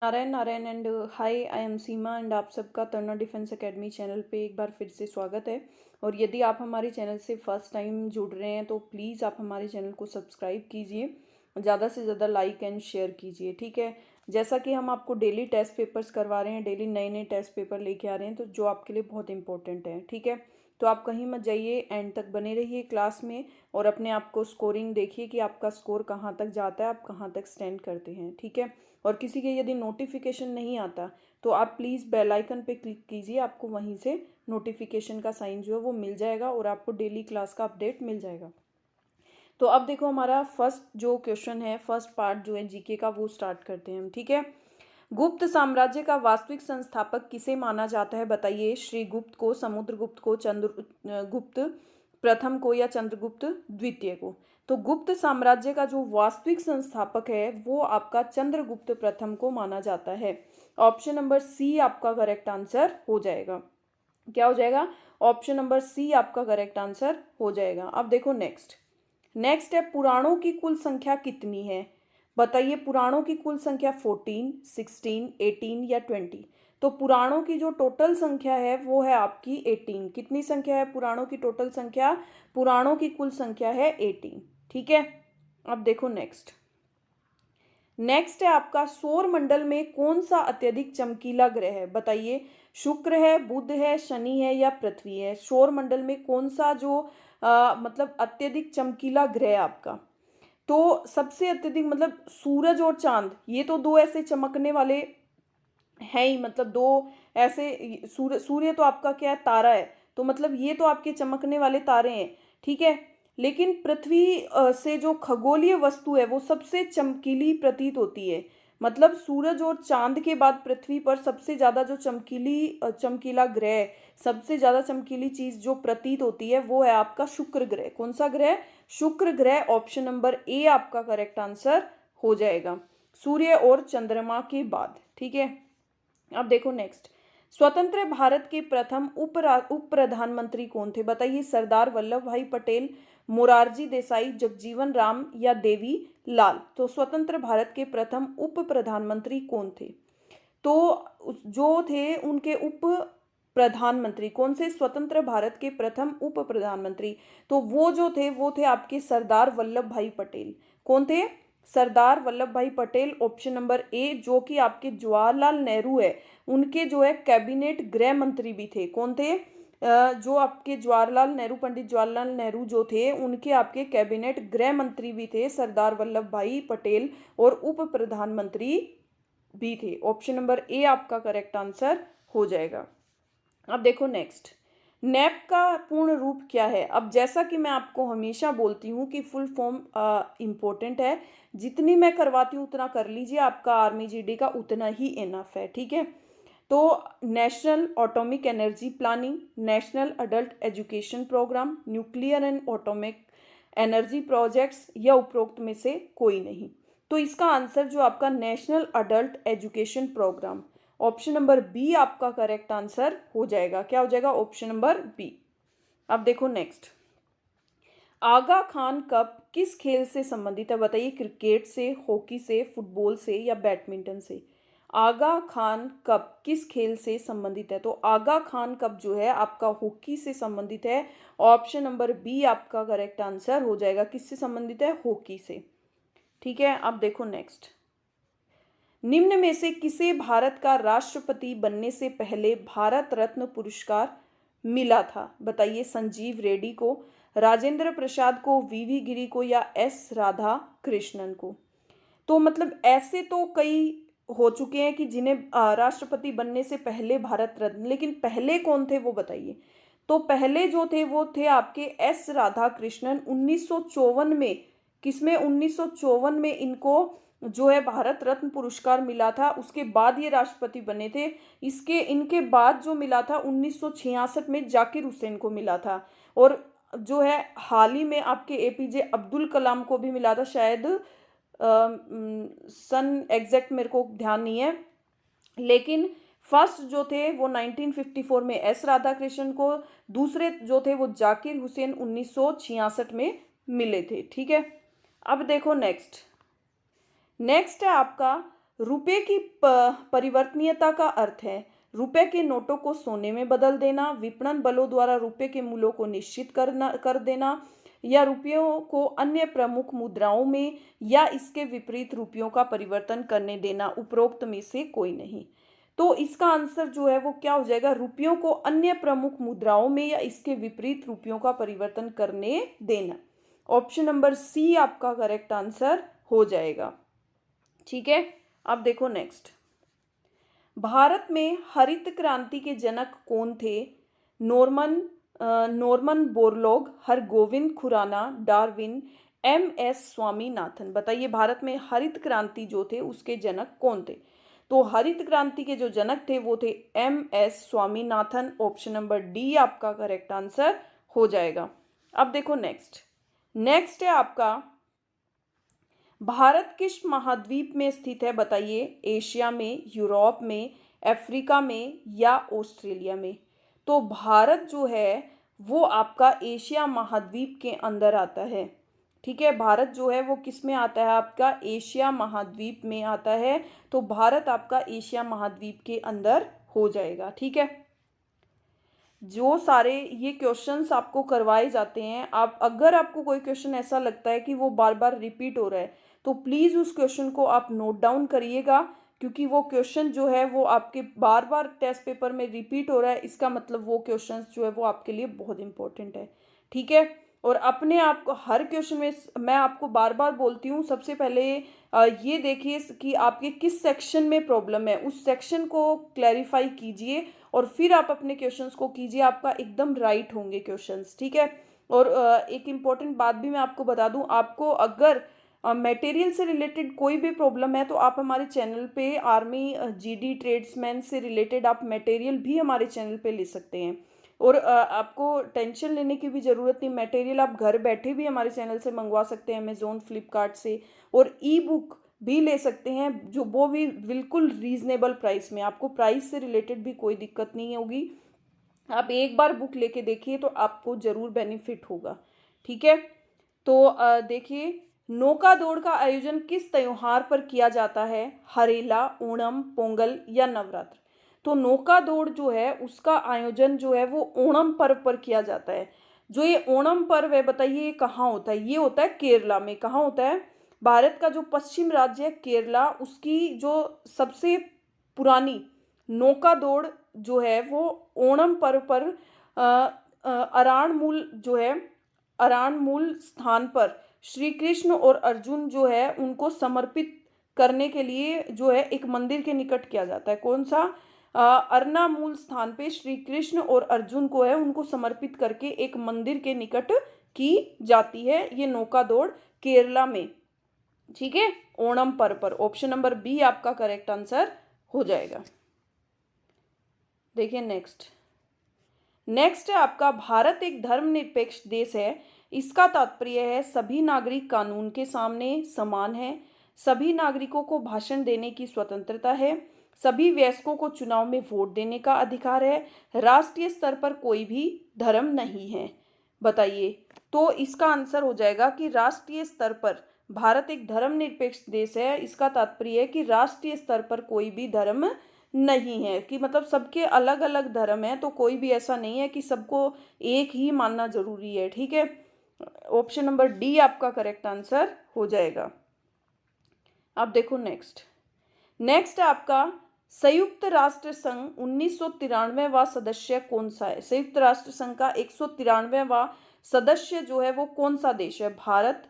Narayan Narayan and hi, I am Seema and आप सबका तन्ना defence academy channel पे एक बार फिर से स्वागत है। और यदि आप हमारे चैनल से फर्स्ट टाइम जुड़ रहे हैं तो प्लीज़ आप हमारे चैनल को सब्सक्राइब कीजिए, ज़्यादा से ज़्यादा लाइक एंड शेयर कीजिए, ठीक है। जैसा कि हम आपको डेली टेस्ट पेपर्स करवा रहे हैं, डेली नए नए टेस्ट पेपर लेके आ रहे हैं, तो जो आपके लिए बहुत इंपॉर्टेंट है, ठीक है। तो आप कहीं मत जाइए, एंड तक बने रहिए क्लास में और अपने आप को स्कोरिंग देखिए कि आपका स्कोर कहाँ तक जाता है, आप कहाँ तक स्टैंड करते हैं, ठीक है। और किसी के यदि नोटिफिकेशन नहीं आता तो आप प्लीज़ बेल आइकन पे क्लिक कीजिए, आपको वहीं से नोटिफिकेशन का साइन जो है वो मिल जाएगा और आपको डेली क्लास का अपडेट मिल जाएगा। तो अब देखो, हमारा फर्स्ट जो क्वेश्चन है, फर्स्ट पार्ट जो है जीके का, वो स्टार्ट करते हैं हम, ठीक है। गुप्त साम्राज्य का वास्तविक संस्थापक किसे माना जाता है? बताइए। श्रीगुप्त को, समुद्रगुप्त को, चंद्रगुप्त प्रथम को या चंद्रगुप्त द्वितीय को? तो गुप्त साम्राज्य का जो वास्तविक संस्थापक है वो आपका चंद्रगुप्त प्रथम को माना जाता है। ऑप्शन नंबर सी आपका करेक्ट आंसर हो जाएगा। क्या हो जाएगा? ऑप्शन नंबर सी आपका करेक्ट आंसर हो जाएगा। अब देखो नेक्स्ट। नेक्स्ट है, पुराणों की कुल संख्या कितनी है? बताइए। पुराणों की कुल संख्या 14, 16, 18 या 20? तो पुराणों की जो टोटल संख्या है वो है आपकी 18। कितनी संख्या है पुराणों की टोटल संख्या? पुराणों की कुल संख्या है 18, ठीक है। अब देखो नेक्स्ट। नेक्स्ट है आपका, सौर मंडल में कौन सा अत्यधिक चमकीला ग्रह है? बताइए। शुक्र है, बुध है, शनि है या पृथ्वी है? सौर मंडल में कौन सा जो मतलब अत्यधिक चमकीला ग्रह है आपका? तो सबसे अत्यधिक मतलब सूरज और चांद, ये तो दो ऐसे चमकने वाले हैं ही, मतलब दो ऐसे, सूर्य तो आपका क्या है, तारा है, तो मतलब ये तो आपके चमकने वाले तारे हैं, ठीक है। लेकिन पृथ्वी से जो खगोलीय वस्तु है वो सबसे चमकीली प्रतीत होती है। मतलब सूरज और चांद के बाद पृथ्वी पर सबसे ज्यादा जो चमकीला ग्रह, सबसे ज्यादा चमकीली चीज जो प्रतीत होती है वो है आपका शुक्र ग्रह। कौन सा ग्रह? शुक्र ग्रह। ऑप्शन नंबर ए आपका करेक्ट आंसर हो जाएगा, सूर्य और चंद्रमा के बाद, ठीक है। अब देखो नेक्स्ट। स्वतंत्र भारत के प्रथम उप प्रधानमंत्री कौन थे? बताइए। सरदार वल्लभ भाई पटेल, मोरारजी देसाई, जगजीवन राम या देवी लाल? तो स्वतंत्र भारत के प्रथम उप प्रधानमंत्री कौन थे? तो जो थे उनके उप प्रधानमंत्री कौन से? स्वतंत्र भारत के प्रथम उप प्रधानमंत्री, तो वो जो थे वो थे आपके सरदार वल्लभ भाई पटेल। कौन थे? सरदार वल्लभ भाई पटेल। ऑप्शन नंबर ए, जो कि आपके जवाहरलाल नेहरू है उनके जो है कैबिनेट गृह मंत्री भी थे। कौन थे? जो आपके जवाहरलाल नेहरू, पंडित जवाहरलाल नेहरू जो थे उनके आपके कैबिनेट गृह मंत्री भी थे सरदार वल्लभ भाई पटेल, और उप प्रधानमंत्री भी थे। ऑप्शन नंबर ए आपका करेक्ट आंसर हो जाएगा। अब देखो नेक्स्ट। नैप का पूर्ण रूप क्या है? अब जैसा कि मैं आपको हमेशा बोलती हूँ कि फुल फॉर्म इम्पोर्टेंट है, जितनी मैं करवाती हूँ उतना कर लीजिए, आपका आर्मी जीडी का उतना ही इनफ है, ठीक है। तो national atomic energy planning, national adult education program, nuclear and atomic energy projects या उपरोक्त में से कोई नहीं। तो इसका आंसर जो आपका national adult education program, option number B आपका करेक्ट आंसर हो जाएगा। क्या हो जाएगा? Option number B. अब देखो नेक्स्ट। आगा खान कप किस खेल से संबंधित है? बताइए। क्रिकेट से, हॉकी से, फुटबॉल से या बैडमिंटन से? आगा खान कप किस खेल से संबंधित है? तो आगा खान कप जो है आपका हॉकी से संबंधित है। ऑप्शन नंबर बी आपका करेक्ट आंसर हो जाएगा। किससे संबंधित है? हॉकी से, ठीक है। अब देखो नेक्स्ट। निम्न में से किसे भारत का राष्ट्रपति बनने से पहले भारत रत्न पुरस्कार मिला था? बताइए। संजीव रेड्डी को, राजेंद्र प्रसाद को, वीवी गिरी को या एस राधा कृष्णन को? तो मतलब ऐसे तो कई हो चुके हैं कि जिन्हें राष्ट्रपति बनने से पहले भारत रत्न, लेकिन पहले कौन थे वो बताइए। तो पहले जो थे वो थे आपके एस राधा कृष्णन। 1954 में, किसमें? 1954 में इनको जो है भारत रत्न पुरस्कार मिला था, उसके बाद ये राष्ट्रपति बने थे। इनके बाद जो मिला था 1966 में जाकिर हुसैन को मिला था, और जो है हाल ही में आपके एपीजे अब्दुल कलाम को भी मिला था, शायद सन एग्जैक्ट मेरे को ध्यान नहीं है, लेकिन फर्स्ट जो थे वो 1954 में एस राधाकृष्णन को, दूसरे जो थे वो जाकिर हुसैन 1966 में मिले थे, ठीक है। अब देखो नेक्स्ट। नेक्स्ट है आपका, रुपए की परिवर्तनीयता का अर्थ है रुपए के नोटों को सोने में बदल देना, विपणन बलों द्वारा रुपए के मूल्यों को निश्चित कर देना, या रुपयों को अन्य प्रमुख मुद्राओं में या इसके विपरीत रुपयों का परिवर्तन करने देना। उपरोक्त में से कोई नहीं। तो इसका आंसर जो है वो क्या हो जाएगा, रुपयों को अन्य प्रमुख मुद्राओं में या इसके विपरीत रुपयों का परिवर्तन करने देना। ऑप्शन नंबर सी आपका करेक्ट आंसर हो जाएगा। ठीक है, अब देखो नेक्स्ट। भारत में हरित क्रांति के जनक कौन थे? Norman Borlaug, Hargobind Khorana, Darwin, M S. Swaminathan. बताइए भारत में हरित क्रांति जो थे उसके जनक कौन थे? तो हरित क्रांति के जो जनक थे वो थे M S. Swaminathan. Option number D आपका करेक्ट आंसर हो जाएगा। अब देखो नेक्स्ट है आपका, भारत किस महाद्वीप में स्थित है? बताइए, एशिया में, यूरोप में, अफ्रीका में या ऑस्ट्रेलिया में? तो भारत जो है वो आपका एशिया महाद्वीप के अंदर आता है। ठीक है, भारत जो है वो किस में आता है? आपका एशिया महाद्वीप में आता है। तो भारत आपका एशिया महाद्वीप के अंदर हो जाएगा। ठीक है, जो सारे ये क्वेश्चंस आपको करवाए जाते हैं, आप अगर आपको कोई क्वेश्चन ऐसा लगता है कि वो बार बार रिपीट हो रहा है तो प्लीज़ उस क्वेश्चन को आप नोट डाउन करिएगा, क्योंकि वो क्वेश्चन जो है वो आपके बार बार टेस्ट पेपर में रिपीट हो रहा है, इसका मतलब वो क्वेश्चन जो है वो आपके लिए बहुत इंपॉर्टेंट है। ठीक है, और अपने आप को हर क्वेश्चन में मैं आपको बार बार बोलती हूँ, सबसे पहले ये देखिए कि आपके किस सेक्शन में प्रॉब्लम है, उस सेक्शन को क्लैरिफाई कीजिए और फिर आप अपने क्वेश्चंस को कीजिए, आपका एकदम राइट होंगे क्वेश्चंस। ठीक है, और एक इम्पॉर्टेंट बात भी मैं आपको बता दूं, आपको अगर मटेरियल से रिलेटेड कोई भी प्रॉब्लम है तो आप हमारे चैनल पे आर्मी जीडी ट्रेड्समैन से रिलेटेड आप मटेरियल भी हमारे चैनल पे ले सकते हैं, और आपको टेंशन लेने की भी ज़रूरत नहीं, मटेरियल आप घर बैठे भी हमारे चैनल से मंगवा सकते हैं, अमेज़ोन, फ्लिपकार्ट से, और ई बुक भी ले सकते हैं, जो वो भी बिल्कुल रीज़नेबल प्राइस में। आपको प्राइस से रिलेटेड भी कोई दिक्कत नहीं होगी, आप एक बार बुक लेके देखिए तो आपको ज़रूर बेनिफिट होगा। ठीक है, तो देखिए, नौका दौड़ का आयोजन किस त्योहार पर किया जाता है? हरेला, ओणम, पोंगल या नवरात्र? तो नौका दौड़ जो है उसका आयोजन जो है वो ओणम पर्व पर किया जाता है। जो ये ओणम पर्व है, बताइए ये कहाँ होता है? ये होता है केरला में। कहाँ होता है? भारत का जो पश्चिम राज्य है केरला, उसकी जो सबसे पुरानी नौका दौड़ जो है वो ओणम पर्व पर अ, अराणमूल जो है, अराणमूल स्थान पर श्री कृष्ण और अर्जुन जो है उनको समर्पित करने के लिए जो है एक मंदिर के निकट किया जाता है। कौन सा? अरनामूल स्थान पे श्री कृष्ण और अर्जुन को है उनको समर्पित करके एक मंदिर के निकट की जाती है ये नौका दौड़ केरला में। ठीक है, ओणम पर्व पर। ऑप्शन नंबर बी आपका करेक्ट आंसर हो जाएगा। देखिए नेक्स्ट है आपका, भारत एक धर्मनिरपेक्ष देश है, इसका तात्पर्य है सभी नागरिक कानून के सामने समान हैं, सभी नागरिकों को भाषण देने की स्वतंत्रता है, सभी वयस्कों को चुनाव में वोट देने का अधिकार है, राष्ट्रीय स्तर पर कोई भी धर्म नहीं है। बताइए, तो इसका आंसर हो जाएगा कि राष्ट्रीय स्तर पर भारत एक धर्मनिरपेक्ष देश है, इसका तात्पर्य है कि राष्ट्रीय स्तर पर कोई भी धर्म नहीं है, कि मतलब सबके अलग अलग धर्म है, तो कोई भी ऐसा नहीं है कि सबको एक ही मानना जरूरी है। ठीक है, ऑप्शन नंबर डी आपका करेक्ट आंसर हो जाएगा। अब देखो नेक्स्ट है आपका, संयुक्त राष्ट्र संघ 1993वां सदस्य कौन सा है? संयुक्त राष्ट्र संघ का 193वां सदस्य जो है वो कौन सा देश है? भारत,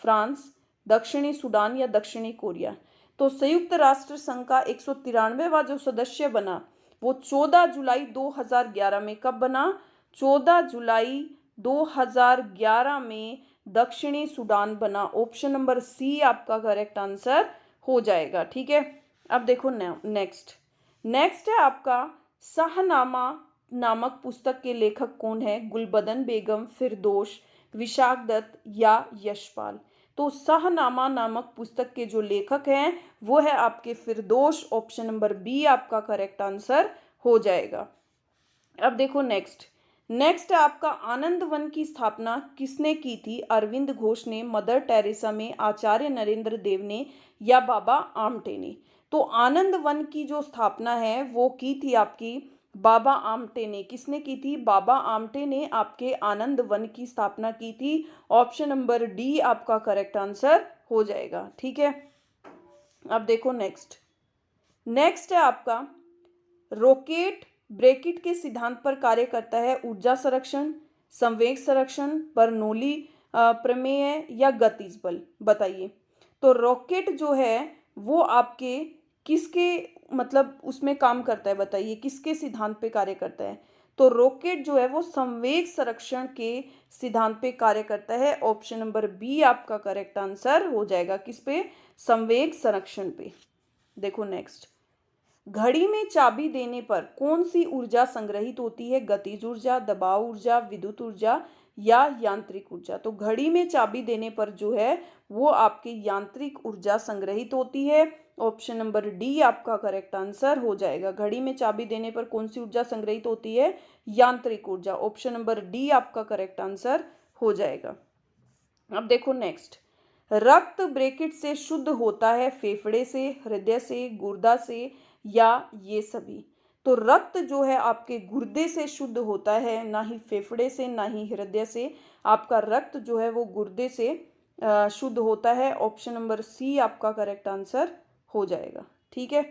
फ्रांस, दक्षिणी सूडान या दक्षिणी कोरिया? तो संयुक्त राष्ट्र संघ का 193वां जो सदस्य बना वो 14 जुलाई 2011 में, कब बना? 14 जुलाई 2011 में दक्षिणी सूडान बना। ऑप्शन नंबर सी आपका करेक्ट आंसर हो जाएगा। ठीक है, अब देखो नेक्स्ट है आपका, शाहनामा नामक पुस्तक के लेखक कौन है? गुलबदन बेगम, फिरदौस, विशाख दत्त या यशपाल? तो शाहनामा नामक पुस्तक के जो लेखक हैं वो है आपके फिरदौस। ऑप्शन नंबर बी आपका करेक्ट आंसर हो जाएगा। अब देखो नेक्स्ट है आपका, आनंद वन की स्थापना किसने की थी? अरविंद घोष ने, मदर टेरेसा में, आचार्य नरेंद्र देव ने या बाबा आमटे ने? तो आनंद वन की जो स्थापना है वो की थी आपकी बाबा आमटे ने। किसने की थी? बाबा आमटे ने आपके आनंद वन की स्थापना की थी। ऑप्शन नंबर डी आपका करेक्ट आंसर हो जाएगा। ठीक है, अब देखो नेक्स्ट। नेक्स्ट है आपका रॉकेट ब्रेकिट के सिद्धांत पर कार्य करता है। ऊर्जा संरक्षण, संवेग संरक्षण, बर्नौली प्रमेय या गतिज बल, बताइए। तो रॉकेट जो है वो आपके किसके मतलब उसमें काम करता है, बताइए किसके सिद्धांत पे कार्य करता है? तो रॉकेट जो है वो संवेग संरक्षण के सिद्धांत पे कार्य करता है। ऑप्शन नंबर बी आपका करेक्ट आंसर हो जाएगा। किस पे? संवेग संरक्षण पे। देखो नेक्स्ट। घड़ी में चाबी देने पर कौन सी ऊर्जा संग्रहित होती है? गतिज ऊर्जा, दबाव ऊर्जा, विद्युत ऊर्जा या यांत्रिक ऊर्जा? तो घड़ी में चाबी देने पर जो है वो आपकी यांत्रिक ऊर्जा संग्रहित होती है। ऑप्शन नंबर डी आपका करेक्ट आंसर हो जाएगा। घड़ी में चाबी देने पर कौन सी ऊर्जा संग्रहित होती है? यांत्रिक ऊर्जा। ऑप्शन नंबर डी आपका करेक्ट आंसर हो जाएगा। अब देखो नेक्स्ट। रक्त ब्रैकेट से शुद्ध होता है फेफड़े से, हृदय से, गुर्दा से या ये सभी? तो रक्त जो है आपके गुर्दे से शुद्ध होता है, ना ही फेफड़े से ना ही हृदय से। आपका रक्त जो है वो गुर्दे से शुद्ध होता है। ऑप्शन नंबर सी आपका करेक्ट आंसर हो जाएगा। ठीक है,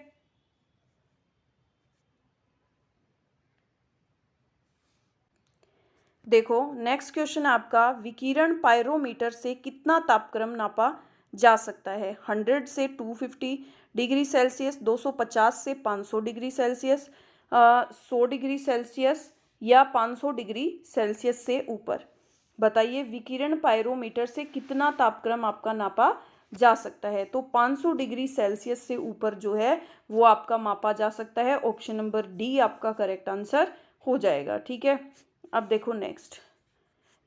देखो नेक्स्ट क्वेश्चन आपका विकिरण पायरोमीटर से कितना तापक्रम नापा जा सकता है? 100 से 250 डिग्री सेल्सियस, 250 से 500 डिग्री सेल्सियस, 100 डिग्री सेल्सियस या 500 डिग्री सेल्सियस से ऊपर? बताइए विकिरण पायरोमीटर से कितना तापक्रम आपका नापा जा सकता है? तो 500 डिग्री सेल्सियस से ऊपर जो है वो आपका मापा जा सकता है। ऑप्शन नंबर डी आपका करेक्ट आंसर हो जाएगा। ठीक है, अब देखो नेक्स्ट।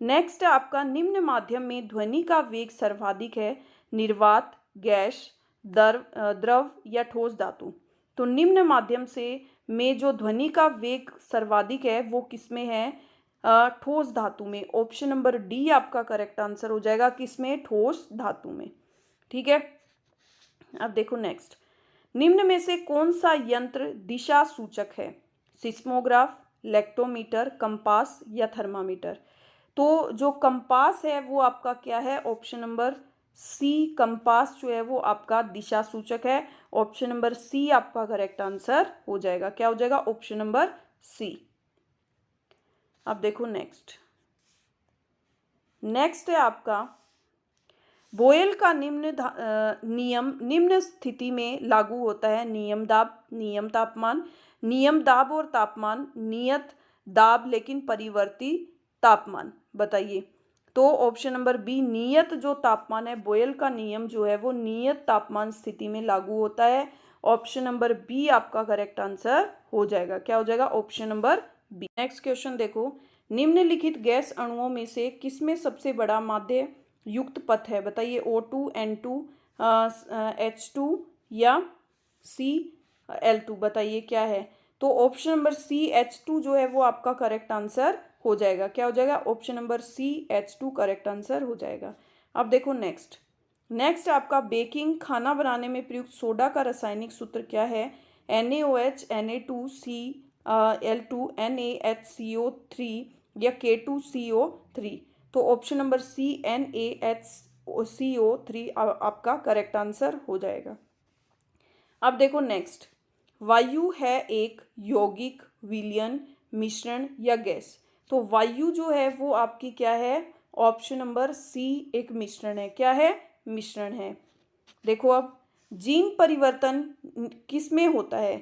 नेक्स्ट आपका निम्न माध्यम में ध्वनि का वेग सर्वाधिक है। निर्वात, गैस, द्रव या ठोस धातु? तो निम्न माध्यम से में जो ध्वनि का वेग सर्वाधिक है वो किसमें है? ठोस धातु में। ऑप्शन नंबर डी आपका करेक्ट आंसर हो जाएगा। किसमें? ठोस धातु में। ठीक है, अब देखो नेक्स्ट। निम्न में से कौन सा यंत्र दिशा सूचक है? सिस्मोग्राफ, लेक्टोमीटर, कंपास या थर्मामीटर? तो जो कंपास है वो आपका क्या है? ऑप्शन नंबर सी कंपास जो है वो आपका दिशा सूचक है। ऑप्शन नंबर सी आपका करेक्ट आंसर हो जाएगा। क्या हो जाएगा? Option number C. अब देखो नेक्स्ट। नेक्स्ट है आपका बोयल का नियम निम्न स्थिति में लागू होता है। नियम दाब, नियम तापमान, नियम दाब और तापमान, नियत दाब लेकिन परिवर्ती तापमान, बताइए। तो ऑप्शन नंबर बी नियत जो तापमान है, बोयल का नियम जो है वो नियत तापमान स्थिति में लागू होता है। ऑप्शन नंबर बी आपका करेक्ट आंसर हो जाएगा। क्या हो जाएगा? Option number B. Next question देखो। निम्नलिखित गैस अणुओं में से किसमें सबसे बड़ा माध्य युक्त पथ है? बताइए। O2, N2, H2 या Cl2? बताइए क्या है? तो ऑप्शन नंबर H2 जो है वो आपका करेक्ट आंसर हो जाएगा। क्या हो जाएगा? Option number H2 correct answer हो जाएगा। अब देखो नेक्स्ट। नेक्स्ट आपका बेकिंग खाना बनाने में प्रयुक्त सोडा का रासायनिक सूत्र क्या है? NaOH, Na2Cl2, NaHCO3 या K2CO3? तो ऑप्शन नंबर NaHCO3 आपका करेक्ट आंसर हो जाएगा। अब देखो नेक्स्ट। वायु है एक यौगिक, विलयन, मिश्रण या गैस? तो वायु जो है वो आपकी क्या है? ऑप्शन नंबर सी एक मिश्रण है। क्या है? मिश्रण है। देखो अब जीन परिवर्तन किस में होता है?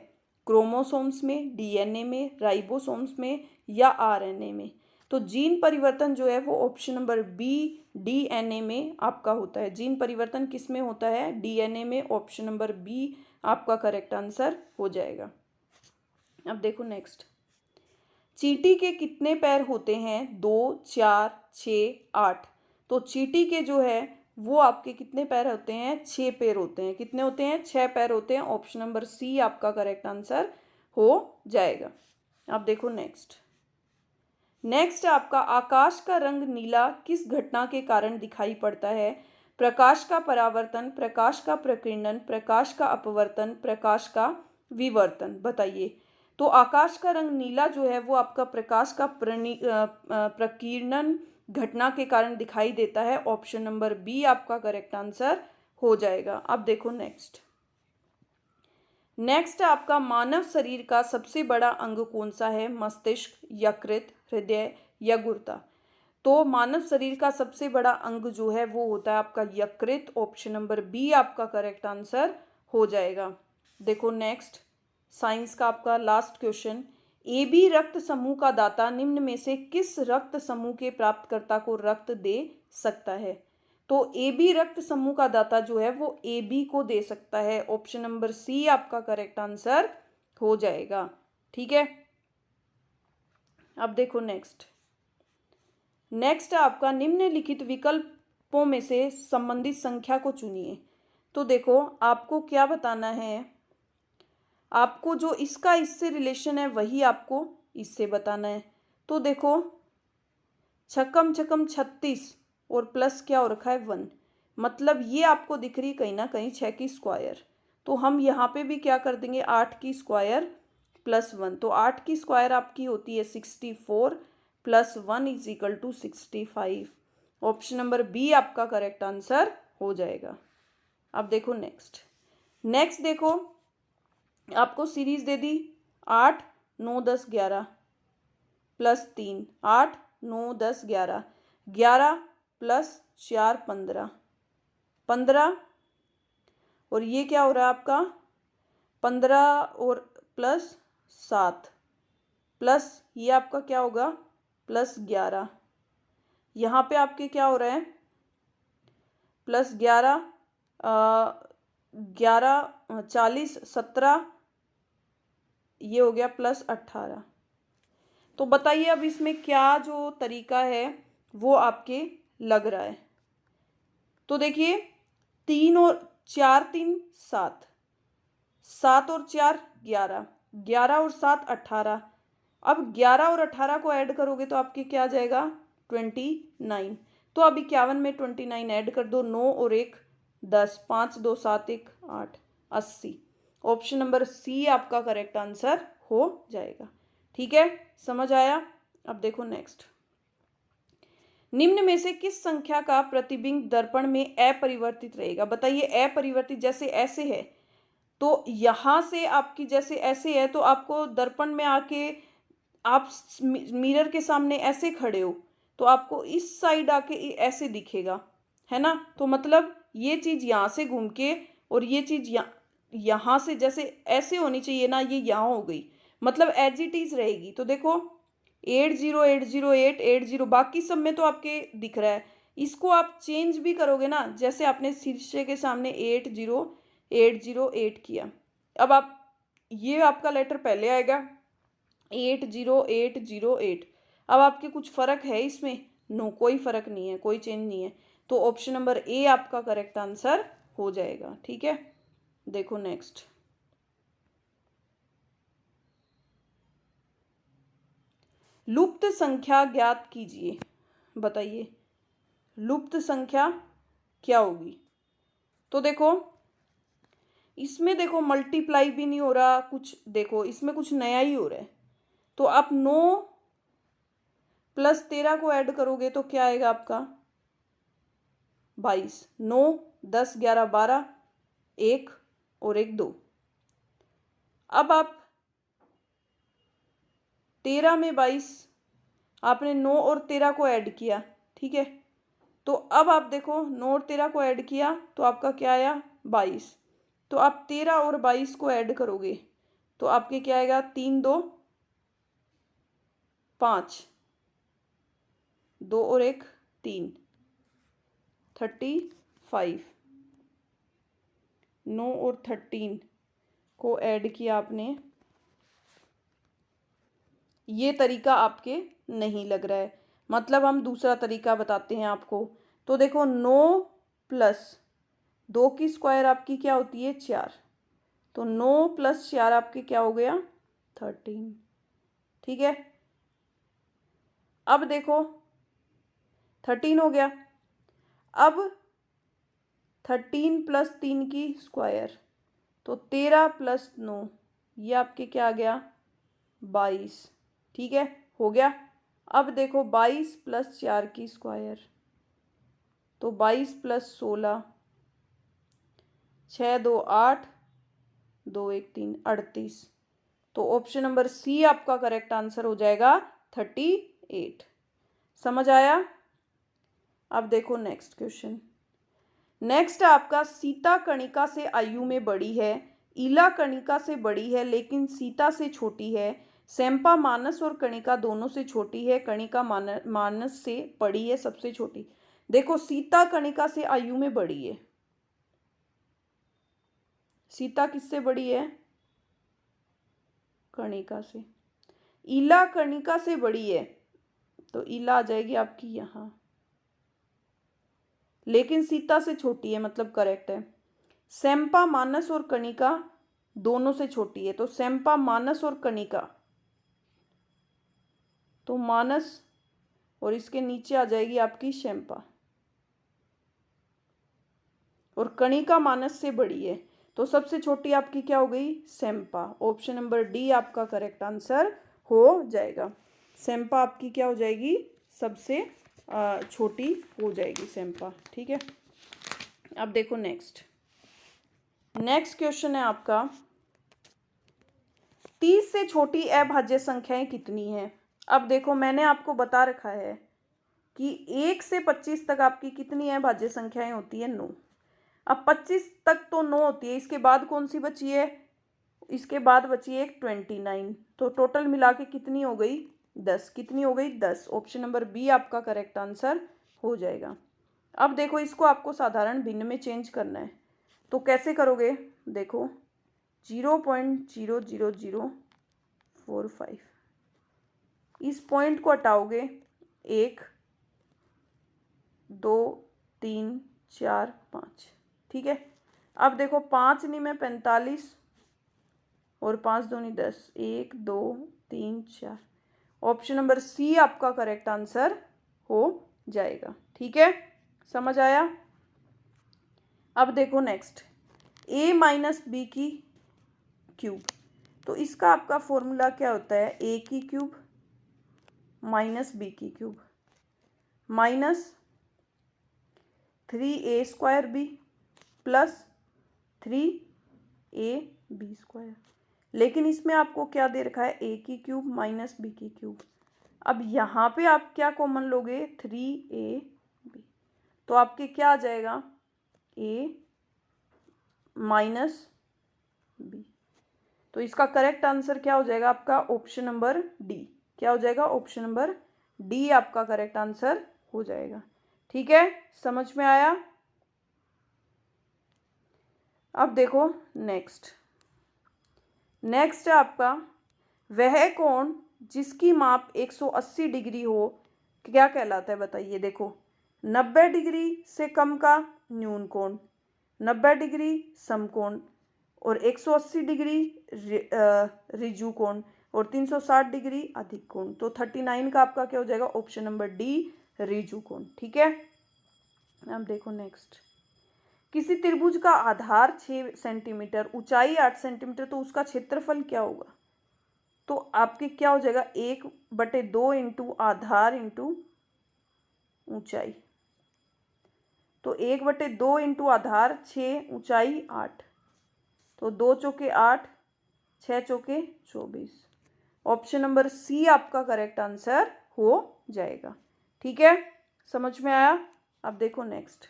क्रोमोसोम्स में, डीएनए में, राइबोसोम्स में या आरएनए में? तो जीन परिवर्तन जो है वो ऑप्शन नंबर बी डीएनए में आपका होता है। जीन परिवर्तन किस में होता है? डीएनए में। ऑप्शन नंबर बी आपका करेक्ट आंसर हो जाएगा। अब देखो नेक्स्ट। चींटी के कितने पैर होते हैं? 2, 4, 6, 8? तो चींटी के जो है वो आपके कितने पैर होते हैं? 6 पैर होते हैं। कितने होते हैं? 6 पैर होते हैं। ऑप्शन नंबर सी आपका करेक्ट आंसर हो जाएगा। अब देखो नेक्स्ट। नेक्स्ट आपका आकाश का रंग नीला किस घटना के कारण दिखाई पड़ता है? प्रकाश का परावर्तन, प्रकाश का प्रकीर्णन, प्रकाश का अपवर्तन, प्रकाश का विवर्तन। बताइए। तो आकाश का रंग नीला जो है वो आपका प्रकाश का प्रकीर्णन घटना के कारण दिखाई देता है। ऑप्शन नंबर बी आपका करेक्ट आंसर हो जाएगा। अब देखो नेक्स्ट। नेक्स्ट आपका मानव शरीर का सबसे बड़ा अंग कौन सा है? मस्तिष्क, यकृत, हृदय या गुर्दा। तो मानव शरीर का सबसे बड़ा अंग जो है वो होता है आपका यकृत। ऑप्शन नंबर बी आपका करेक्ट आंसर हो जाएगा। देखो नेक्स्ट, साइंस का आपका लास्ट क्वेश्चन। ए बी रक्त समूह का दाता निम्न में से किस रक्त समूह के प्राप्तकर्ता को रक्त दे सकता है? तो ए बी रक्त समूह का दाता जो है वो ए बी को दे सकता है। ऑप्शन नंबर सी आपका करेक्ट आंसर हो जाएगा। ठीक है। अब देखो नेक्स्ट। नेक्स्ट आपका निम्नलिखित विकल्पों में से संबंधित संख्या को चुनिए। तो देखो आपको क्या बताना है, आपको जो इसका इससे रिलेशन है वही आपको इससे बताना है। तो देखो छक्कम छक्कम 36 और प्लस क्या हो रखा है 1, मतलब ये आपको दिख रही कहीं ना कहीं 6 की स्क्वायर। तो हम यहाँ पे भी क्या कर देंगे 8 की स्क्वायर प्लस 1। तो 8 की स्क्वायर आपकी होती है 64 plus 1 is equal to 65। Option number B आपका करेक्ट आंसर हो जाएगा। अब देखो नेक्स्ट। नेक्स्ट देखो आपको सीरीज दे दी 8 9 10 11 प्लस 3, 8 9 10 11, 11 प्लस 4 15, 15 और ये क्या हो रहा है आपका 15 और प्लस 7 प्लस ये आपका क्या होगा प्लस 11। यहाँ पे आपके क्या हो रहा है प्लस 11 11 40 17, ये हो गया प्लस 18। तो बताइए अब इसमें क्या जो तरीका है वो आपके लग रहा है। तो देखिए 3 और 4 3 7, 7 और 4 11, 11 और 7 18। अब 11 और 18 को ऐड करोगे तो आपके क्या आ जाएगा 29। तो अब 51 में 29 ऐड कर दो, 9 और 1 10, 5 2 7 1 8, 80। ऑप्शन नंबर सी आपका करेक्ट आंसर हो जाएगा। ठीक है, समझ आया। अब देखो नेक्स्ट। निम्न में से किस संख्या का प्रतिबिंब दर्पण में अपरिवर्तित रहेगा? बताइए। अपरिवर्तित जैसे ऐसे है तो यहां से आपकी जैसे ऐसे है तो आपको दर्पण में आके आप मिरर के सामने ऐसे खड़े हो तो आपको इस साइड आके ऐसे दिखेगा, है ना। तो मतलब ये चीज यहां से घूम के और ये चीज यहां से जैसे ऐसे होनी चाहिए ना, ये यहां हो गई, मतलब एज इट इज रहेगी। तो देखो 80808 80, बाकी सब में तो आपके दिख रहा है। इसको आप चेंज भी करोगे ना, जैसे आपने शीर्षे के सामने 80808 किया, अब आप ये आपका लेटर पहले आएगा 80808। अब आपके कुछ फर्क है इसमें? नो, कोई फर्क नहीं है, कोई चेंज नहीं है। तो ऑप्शन नंबर ए आपका करेक्ट आंसर हो जाएगा। ठीक है, देखो नेक्स्ट। लुप्त संख्या ज्ञात कीजिए। बताइए लुप्त संख्या क्या होगी? तो देखो इसमें देखो मल्टीप्लाई भी नहीं हो रहा कुछ, देखो इसमें कुछ नया ही हो रहा है। तो आप 9 प्लस 13 को ऐड करोगे तो क्या आएगा आपका 22। 9 10 11 12, 1 और 1 2। अब आप 13 में 22, आपने 9 और 13 को ऐड किया, ठीक है। तो अब आप देखो 9 और 13 को ऐड किया तो आपका क्या आया 22। तो आप 13 और 22 को ऐड करोगे तो आपके क्या आएगा 3 2 5, 2 और 1 3, 35। 9 और 13 को ऐड किया आपने, ये तरीका आपके नहीं लग रहा है, मतलब हम दूसरा तरीका बताते हैं आपको। तो देखो 9 प्लस 2 की स्क्वायर आपकी क्या होती है 4। तो 9 प्लस 4 आपके क्या हो गया 13। ठीक है, अब देखो 13 हो गया। अब 13 प्लस 3 की स्क्वायर, तो 13 प्लस 9, ये आपके क्या आ गया 22। ठीक है, हो गया। अब देखो 22 प्लस 4 की स्क्वायर, तो 22 प्लस 16, 6 2 8, 2 1 3 38। तो ऑप्शन नंबर सी आपका करेक्ट आंसर हो जाएगा 38। समझ आया? अब देखो नेक्स्ट क्वेश्चन। नेक्स्ट आपका सीता कणिका से आयु में बड़ी है, ईला कणिका से बड़ी है लेकिन सीता से छोटी है, सैंपा मानस और कणिका दोनों से छोटी है, कणिका मानस से बड़ी है, सबसे छोटी। देखो सीता कणिका से आयु में बड़ी है, सीता किससे बड़ी है? कणिका से। ईला कणिका से बड़ी है, तो ईला आ जाएगी आपकी यहां, लेकिन सीता से छोटी है, मतलब करेक्ट है। सैंपा मानस और कणिका दोनों से छोटी है, तो सैंपा मानस और कणिका, तो मानस और इसके नीचे आ जाएगी आपकी शैंपा, और कणिका मानस से बड़ी है, तो सबसे छोटी आपकी क्या हो गई? सैंपा। ऑप्शन नंबर डी आपका करेक्ट आंसर हो जाएगा। सैंपा आपकी क्या हो जाएगी? सबसे छोटी हो जाएगी सैंपा। ठीक है, अब देखो नेक्स्ट क्वेश्चन है आपका, 30 से छोटी अभाज्य संख्याएं कितनी हैं? अब देखो मैंने आपको बता रखा है कि 1 से 25 तक आपकी कितनी अभाज्य संख्याएं होती है? 9। अब 25 तक तो 9 होती है, इसके बाद कौन सी बची है? इसके बाद बची है एक 29, तो टोटल मिला के कितनी हो गई? 10। कितनी हो गई? 10। ऑप्शन नंबर बी आपका करेक्ट आंसर हो जाएगा। अब देखो इसको आपको साधारण भिन्न में चेंज करना है, तो कैसे करोगे? देखो 0.00045, इस पॉइंट को हटाओगे, 1 2 3 4 5। ठीक है, अब देखो 5 नहीं में 45 और 5 दूनी 10, 1 2 3 4। ऑप्शन नंबर सी आपका करेक्ट आंसर हो जाएगा। ठीक है, समझ आया? अब देखो नेक्स्ट, a माइनस बी की क्यूब, तो इसका आपका फॉर्मूला क्या होता है? a की क्यूब माइनस बी की cube minus 3a² plus 3ab²। लेकिन इसमें आपको क्या दे रखा है? a की क्यूब माइनस बी की क्यूब। अब यहाँ पे आप क्या कॉमन लोगे? 3ab, तो आपके क्या आ जाएगा? a minus B. तो इसका करेक्ट आंसर क्या हो जाएगा आपका? Option number D. क्या हो जाएगा? ऑप्शन नंबर डी आपका करेक्ट आंसर हो जाएगा। ठीक है, समझ में आया? अब देखो नेक्स्ट है आपका, वह कोण जिसकी माप 180 डिग्री हो क्या कहलाता है? बताइए। देखो 90 डिग्री से कम का न्यून कोण, 90 डिग्री समकोण, और 180 डिग्री ऋजु कोण, और 360 डिग्री अधिक कोण। तो 39 का आपका क्या हो जाएगा? ऑप्शन नंबर डी ऋजु कोण। ठीक है, अब देखो नेक्स्ट, किसी त्रिभुज का आधार 6 सेंटीमीटर, ऊंचाई 8 सेंटीमीटर, तो उसका क्षेत्रफल क्या होगा? तो आपके क्या हो जाएगा? 1/2 इंटू आधार इंटू ऊंचाई, तो 1/2 इंटू आधार 6, ऊंचाई 8, तो 2 चौके 8, 6 चौके 24। ऑप्शन नंबर सी आपका करेक्ट आंसर हो जाएगा। ठीक है, समझ में आया? अब देखो नेक्स्ट,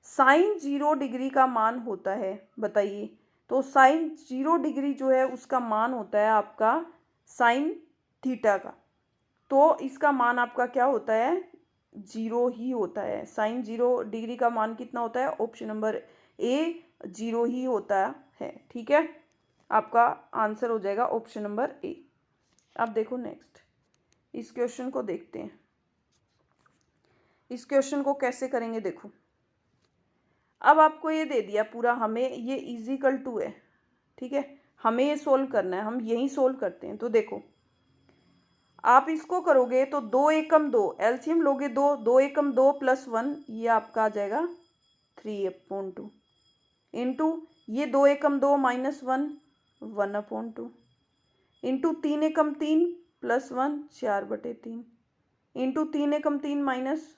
साइन 0 डिग्री का मान होता है, बताइए। तो साइन 0 डिग्री जो है उसका मान होता है आपका साइन थीटा का, तो इसका मान आपका क्या होता है? 0 ही होता है। साइन 0 डिग्री का मान कितना होता है? ऑप्शन नंबर ए 0 ही होता है। ठीक है, आपका आंसर हो जाएगा ऑप्शन नंबर ए। अब देखो नेक्स्ट, इस क्वेश्चन को देखते हैं। इस क्वेश्चन को कैसे करेंगे? देखो अब आपको ये दे दिया पूरा, हमें ये इजिकल टू है। ठीक है, हमें ये सोल्व करना है, हम यही सोल्व करते हैं। तो देखो आप इसको करोगे तो 2 एकम 2, एलसीएम लोगे 2, 2 एकम 2 प्लस 1, ये आपका आ जाएगा 3/2 इंटू ये 2 एकम 2 माइनस 1 1/2 इंटू 3 एकम 3 प्लस 1 4/3 इंटू 3 एकम 3 माइनस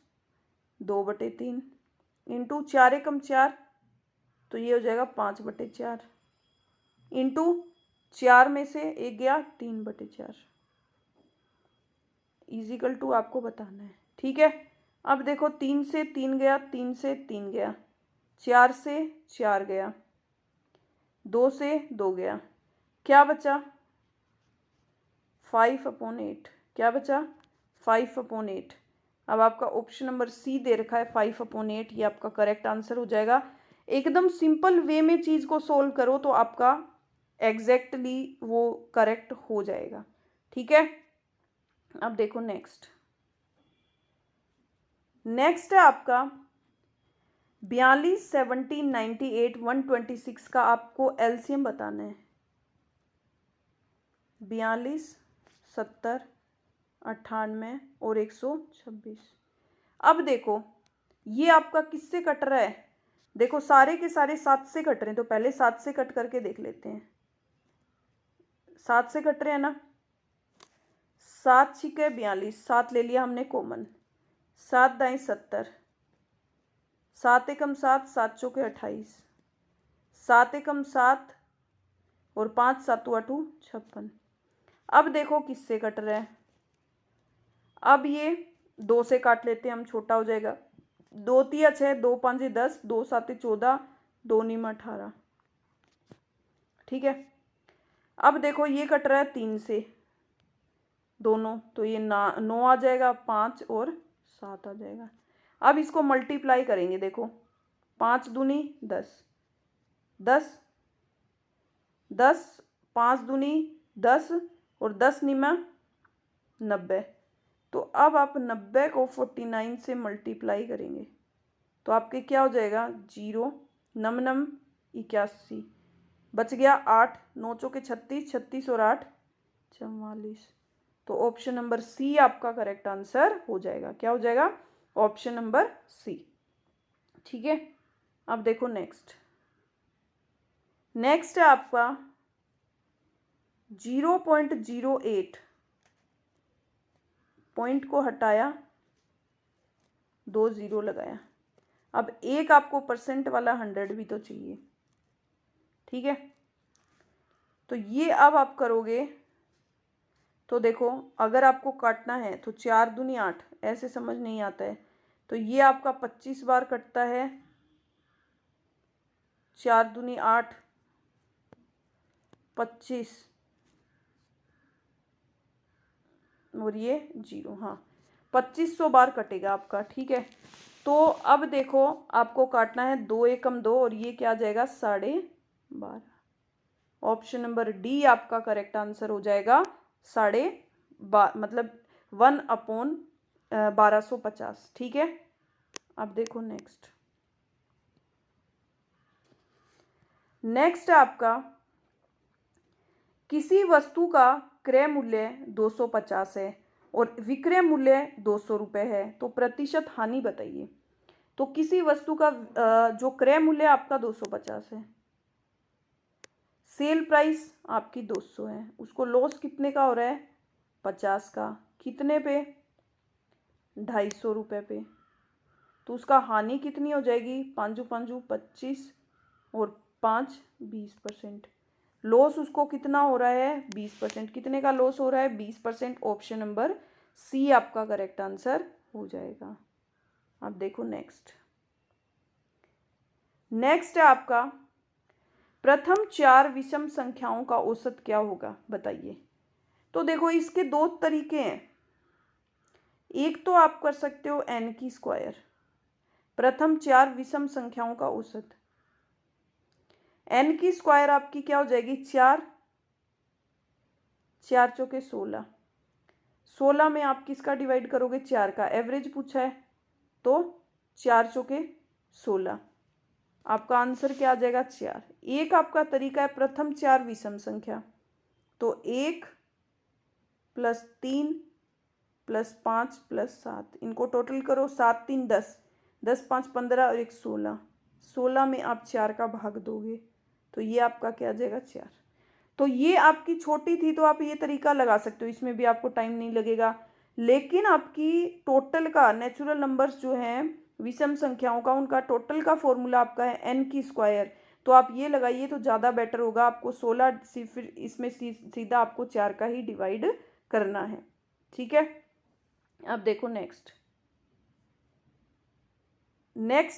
2/3 इंटू 4 एकम 4 तो ये हो जाएगा 5/4 इंटू 4 में से एक गया 3/4 इजिकल टू आपको बताना है। ठीक है, अब देखो 3 से 3 गया, 3 से 3 गया, 4 से 4 गया, 2 से 2 गया, क्या बचा 5/8। क्या बचा 5/8। अब आपका ऑप्शन नंबर सी दे रखा है 5/8, ये आपका करेक्ट आंसर हो जाएगा। एकदम सिंपल वे में चीज़ को सोल्व करो तो आपका एग्जैक्टली वो करेक्ट हो जाएगा। ठीक है, अब देखो नेक्स्ट है आपका 42, 70, 98, 126 का आपको एलसीएम बताना है। 42, 70, 98 और 126। अब देखो ये आपका किससे कट रहा है, देखो सारे के सारे 7 से कट रहे हैं, तो पहले 7 से कट करके देख लेते हैं। 7 से कट रहे हैं ना, 7 छिके 42, 7 ले लिया हमने कॉमन, 7 दाएं 70, 7 एकम 7, 7 चौके 28, 7 एकम 7 और 5 7 8 56। अब देखो किससे कट रहा है, अब ये 2 से काट लेते हैं हम, छोटा हो जाएगा। 2 तिया 6, 2 5 10, 2 7 14, 2 9 18। ठीक है, अब देखो ये कट रहा है 3 से दोनों, तो ये 9 आ जाएगा, 5 और 7 आ जाएगा। अब इसको मल्टीप्लाई करेंगे, देखो 5 दूनी 10, 10 10, 5 दूनी 10 और 10 निमा 90। तो अब आप 90 को 49 से मल्टीप्लाई करेंगे तो आपके क्या हो जाएगा 0 नम नम 81, बच गया 8, 9 चौके 36, 36 और 8 44। तो ऑप्शन नंबर सी आपका करेक्ट आंसर हो जाएगा। क्या हो जाएगा, ऑप्शन नंबर सी। ठीक है, अब देखो नेक्स्ट है आपका 0.08, पॉइंट को हटाया, 2 0 लगाया। अब एक आपको परसेंट वाला 100 भी तो चाहिए। ठीक है, तो ये अब आप करोगे तो देखो अगर आपको काटना है तो 4 दूनी 8, ऐसे समझ नहीं आता है, तो ये आपका 25 बार कटता है, 4 दूनी 8 25 और ये 0, हाँ 2500 बार कटेगा आपका। ठीक है, तो अब देखो आपको काटना है 2 एकम 2 और ये क्या आ जाएगा 12.5। ऑप्शन नंबर डी आपका करेक्ट आंसर हो जाएगा, मतलब 1/1250। ठीक है, अब देखो नेक्स्ट है आपका किसी वस्तु का क्रय मूल्य 250 है और विक्रय मूल्य 200 रुपये है, तो प्रतिशत हानि बताइए। तो किसी वस्तु का जो क्रय मूल्य आपका 250 है, सेल प्राइस आपकी 200 है, उसको लॉस कितने का हो रहा है 50 का, कितने पे 250 रुपये पे, तो उसका हानि कितनी हो जाएगी 5 5 25 और 5 20%। लॉस उसको कितना हो रहा है 20%, कितने का लॉस हो रहा है 20%। ऑप्शन नंबर सी आपका करेक्ट आंसर हो जाएगा। अब देखो नेक्स्ट है आपका प्रथम 4 विषम संख्याओं का औसत क्या होगा बताइए। तो देखो इसके 2 तरीके हैं, एक तो आप कर सकते हो n की स्क्वायर, प्रथम 4 विषम संख्याओं का औसत, n की स्क्वायर आपकी क्या हो जाएगी 4, 4 चौके 16, 16 में आप किसका डिवाइड करोगे 4 का, एवरेज पूछा है तो 4 चौके 16, आपका आंसर क्या आ जाएगा 4। एक आपका तरीका है प्रथम 4 विषम संख्या, तो 1 + 3 + 5 + 7, इनको टोटल करो, 7 3 10, 10 5 15 और 1 16, 16 में आप 4 का भाग दोगे तो ये आपका क्या आ जाएगा 4। तो ये आपकी छोटी थी तो आप ये तरीका लगा सकते हो, इसमें भी आपको टाइम नहीं लगेगा। लेकिन आपकी टोटल का नेचुरल नंबर्स जो हैं विषम संख्याओं का, उनका टोटल का फॉर्मूला आपका है एन की स्क्वायर। तो आप ये लगाइए तो ज़्यादा बेटर होगा। आपको 16 से फिर इसमें सीधा आपको 4 का ही डिवाइड करना है। ठीक है, अब देखो नेक्स्ट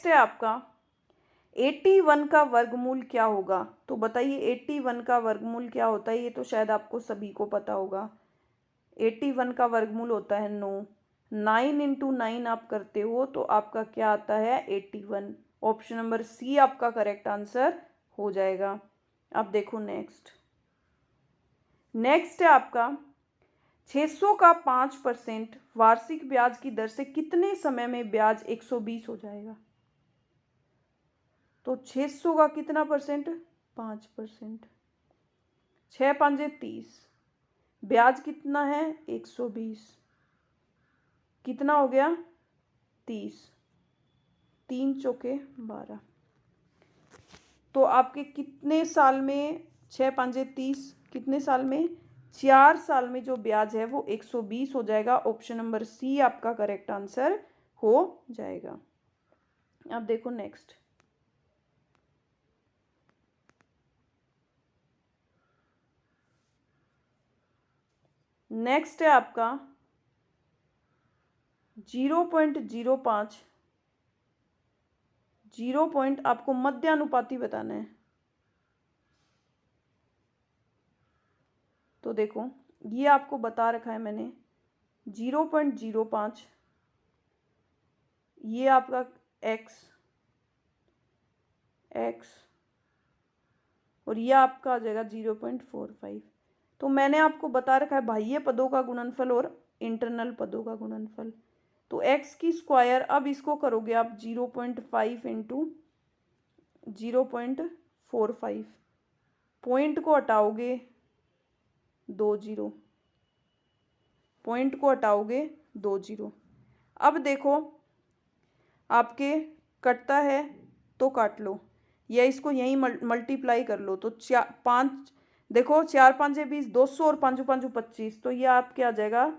है आपका 81 का वर्गमूल क्या होगा। तो बताइए 81 का वर्गमूल क्या होता है, ये तो शायद आपको सभी को पता होगा। 81 का वर्गमूल होता है 9। 9 इंटू 9 आप करते हो तो आपका क्या आता है 81। ऑप्शन नंबर सी आपका करेक्ट आंसर हो जाएगा। अब देखो नेक्स्ट है आपका 600 का 5% वार्षिक ब्याज की दर से कितने समय में ब्याज 120 हो जाएगा। तो 600 का कितना परसेंट 5%, 6 पंजे 30, ब्याज कितना है 120, कितना हो गया 30, 3 चौके 12। तो आपके कितने साल में 6 पंजे 30, कितने साल में 4 साल में जो ब्याज है वो 120 हो जाएगा। ऑप्शन नंबर सी आपका करेक्ट आंसर हो जाएगा। अब देखो नेक्स्ट है आपका 0.05, 0 पॉइंट आपको मध्यानुपाती बताना है। तो देखो ये आपको बता रखा है मैंने 0.05, ये आपका x और ये आपका आ जाएगा 0.45। तो मैंने आपको बता रखा है बाह्य पदों का गुणनफल और इंटरनल पदों का गुणनफल। तो x की स्क्वायर, अब इसको करोगे आप 0.5 इंटू 0.45, पॉइंट को हटाओगे 2 जीरो, पॉइंट को हटाओगे 2 जीरो। अब देखो आपके कटता है तो काट लो या इसको यहीं मल्टीप्लाई कर लो। तो 5 देखो 4 5 20, 200 और 5 5 25, तो ये आप क्या आ जाएगा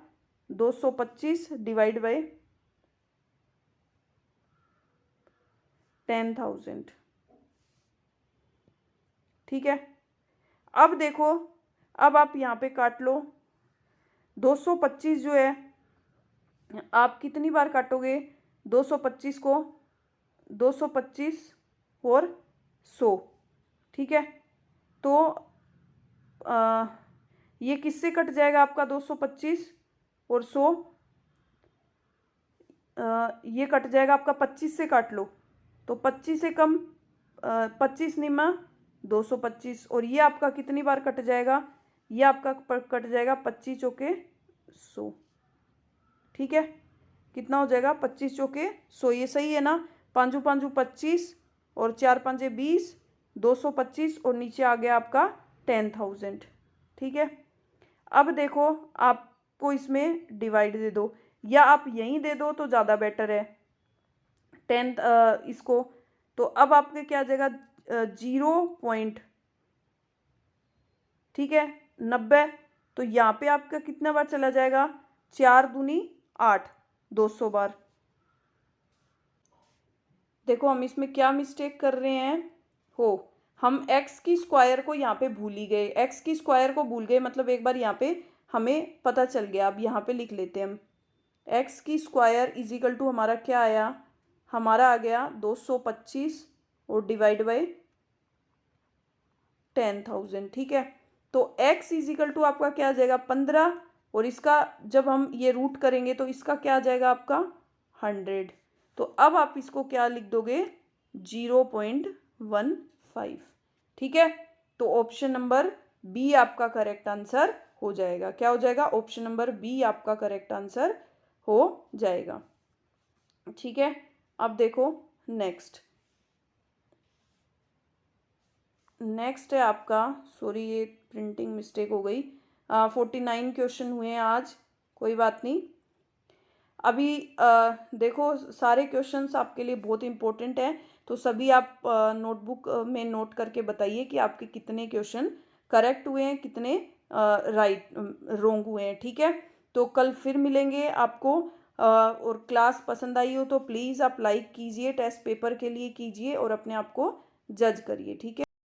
225 डिवाइड बाय 10,000। ठीक है, अब देखो अब आप यहाँ पे काट लो 225 जो है आप कितनी बार काटोगे 225 को 225 और 100। ठीक है, तो ये किससे कट जाएगा आपका 225 और 100, ये कट जाएगा आपका 25 से काट लो तो 25 से कम 25 निमा 225, और ये आपका कितनी बार कट जाएगा, ये आपका कट जाएगा 25 चौके 100। ठीक है, कितना हो जाएगा 25 चौके 100, ये सही है ना। 5 5 25 और 4 5 20, 225 और नीचे आ गया आपका 10,000। ठीक है, अब देखो आपको इसमें डिवाइड दे दो या आप यहीं दे दो तो ज़्यादा बेटर है 10 इसको। तो अब आपके क्या आ जाएगा 0 पॉइंट, ठीक है 90। तो यहाँ पे आपका कितना बार चला जाएगा 4 दूनी 8, 200 बार। देखो हम इसमें क्या मिस्टेक कर रहे हैं हम x की स्क्वायर को यहाँ पे भूल ही गए, x की स्क्वायर को भूल गए मतलब एक बार यहाँ पे हमें पता चल गया। अब यहाँ पे लिख लेते हैं हम x की स्क्वायर इज इक्वल टू हमारा क्या आया, हमारा आ गया 225 और डिवाइड बाय 10,000। ठीक है, तो x इज इक्वल टू आपका क्या आ जाएगा 15, और इसका जब हम ये रूट करेंगे तो इसका क्या आ जाएगा आपका 100। तो अब आप इसको क्या लिख दोगे 0.15। ठीक है, तो ऑप्शन नंबर बी आपका करेक्ट आंसर हो जाएगा। क्या हो जाएगा, ऑप्शन नंबर बी आपका करेक्ट आंसर हो जाएगा। ठीक है, अब देखो नेक्स्ट है आपका, सॉरी ये प्रिंटिंग मिस्टेक हो गई, 49 क्वेश्चन हुए हैं आज, कोई बात नहीं। अभी देखो सारे क्वेश्चंस आपके लिए बहुत इंपॉर्टेंट हैं। तो सभी आप नोटबुक में नोट करके बताइए कि आपके कितने क्वेश्चन करेक्ट हुए हैं, कितने राइट रॉन्ग हुए हैं। ठीक है, तो कल फिर मिलेंगे आपको। और क्लास पसंद आई हो तो प्लीज़ आप लाइक कीजिए, टेस्ट पेपर के लिए कीजिए और अपने आप को जज करिए। ठीक है।